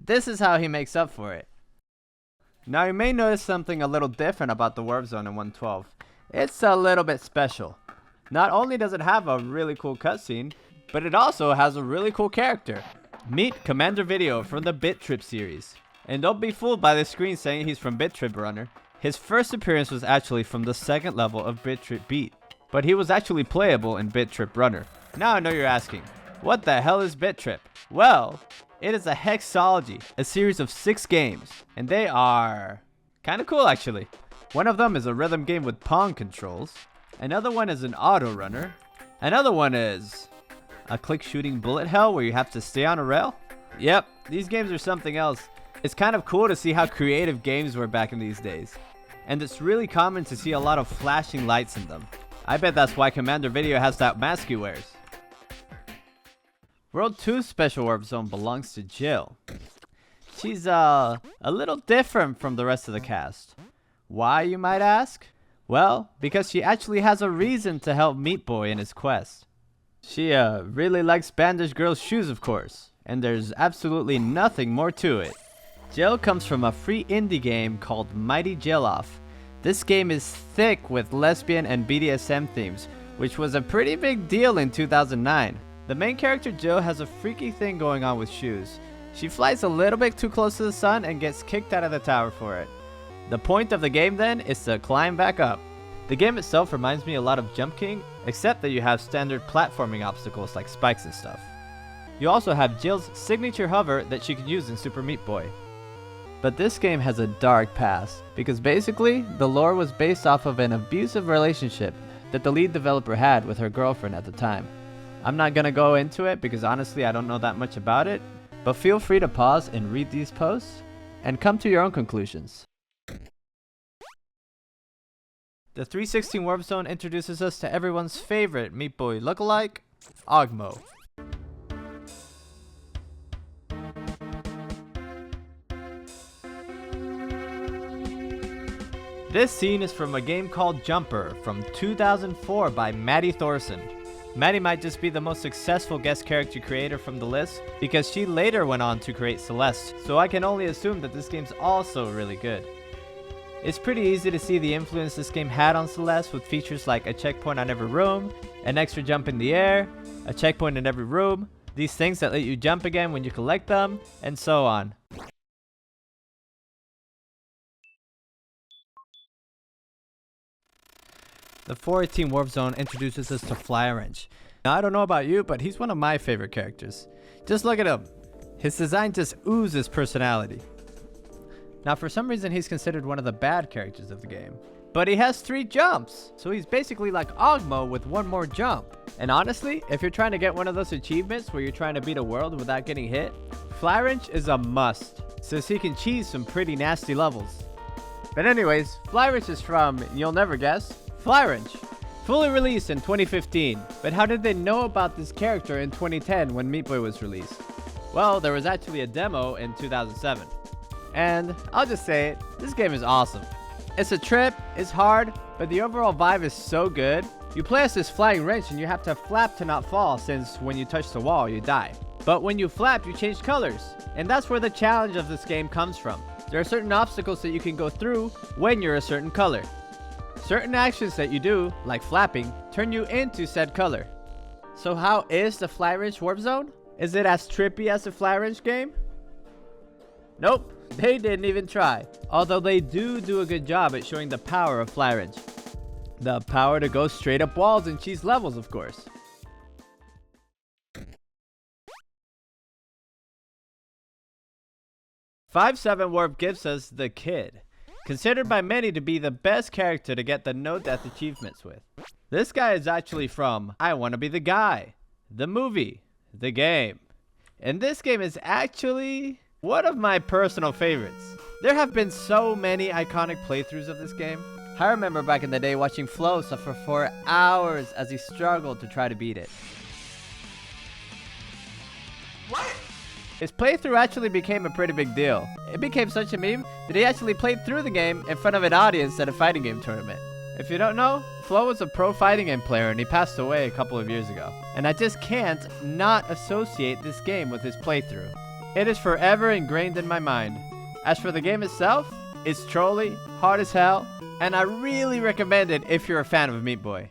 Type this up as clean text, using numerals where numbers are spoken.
this is how he makes up for it. Now you may notice something a little different about the Warpzone in 112. It's a little bit special. Not only does it have a really cool cutscene, but it also has a really cool character. Meet Commander Video from the Bit Trip series. And don't be fooled by the screen saying he's from Bit Trip Runner. His first appearance was actually from the second level of Bit Trip Beat, but he was actually playable in Bit Trip Runner. Now I know you're asking, what the hell is Bit Trip? Well, it is a hexology, a series of 6 games, and they are kind of cool actually. One of them is a rhythm game with Pong controls, another one is an auto runner, another one is a click shooting bullet hell where you have to stay on a rail. Yep, these games are something else. It's kind of cool to see how creative games were back in these days, and it's really common to see a lot of flashing lights in them. I bet that's why Commander Video has that mask he wears. World 2 Special Warp Zone belongs to Jill. She's a little different from the rest of the cast. Why, you might ask? Well, because she actually has a reason to help Meat Boy in his quest. She really likes Bandage Girl's shoes, of course, and there's absolutely nothing more to it. Jill comes from a free indie game called Mighty Jill-Off. This game is thick with lesbian and BDSM themes, which was a pretty big deal in 2009. The main character Jill has a freaky thing going on with shoes. She flies a little bit too close to the sun and gets kicked out of the tower for it. The point of the game then is to climb back up. The game itself reminds me a lot of Jump King, except that you have standard platforming obstacles like spikes and stuff. You also have Jill's signature hover that she can use in Super Meat Boy. But this game has a dark past, because basically, the lore was based off of an abusive relationship that the lead developer had with her girlfriend at the time. I'm not gonna go into it because honestly I don't know that much about it, but feel free to pause and read these posts and come to your own conclusions. The 316 Warp Zone introduces us to everyone's favorite Meat Boy lookalike, Agmo. This scene is from a game called Jumper from 2004 by Maddie Thorson. Maddie might just be the most successful guest character creator from the list because she later went on to create Celeste, so I can only assume that this game's also really good. It's pretty easy to see the influence this game had on Celeste with features like a checkpoint on every room, an extra jump in the air, a checkpoint in every room, these things that let you jump again when you collect them, and so on. The 418 Warp Zone introduces us to Flywrench. Now I don't know about you, but he's one of my favorite characters. Just look at him. His design just oozes personality. Now for some reason he's considered one of the bad characters of the game. But he has 3 jumps, so he's basically like Agmo with 1 more jump. And honestly, if you're trying to get one of those achievements where you're trying to beat a world without getting hit, Flywrench is a must, since he can cheese some pretty nasty levels. But anyways, Flywrench is from, you'll never guess, Flywrench. Fully released in 2015, but how did they know about this character in 2010 when Meat Boy was released? Well, there was actually a demo in 2007. And I'll just say it, this game is awesome. It's a trip, it's hard, but the overall vibe is so good. You play as this flying wrench and you have to flap to not fall, since when you touch the wall, you die. But when you flap, you change colors. And that's where the challenge of this game comes from. There are certain obstacles that you can go through when you're a certain color. Certain actions that you do, like flapping, turn you into said color. So how is the Flywrench Warp Zone? Is it as trippy as the Flywrench game? Nope, they didn't even try. Although they do a good job at showing the power of Flywrench. The power to go straight up walls and cheese levels, of course. "5-7 Warp gives us the Kid. Considered by many to be the best character to get the no death achievements with. This guy is actually from I Wanna Be the Guy, the movie, the game. And this game is actually one of my personal favorites. There have been so many iconic playthroughs of this game. I remember back in the day watching Flo suffer for hours as he struggled to try to beat it. What? His playthrough actually became a pretty big deal. It became such a meme that he actually played through the game in front of an audience at a fighting game tournament. If you don't know, Flo was a pro fighting game player and he passed away a couple of years ago. And I just can't not associate this game with his playthrough. It is forever ingrained in my mind. As for the game itself, it's trolly, hard as hell, and I really recommend it if you're a fan of Meat Boy.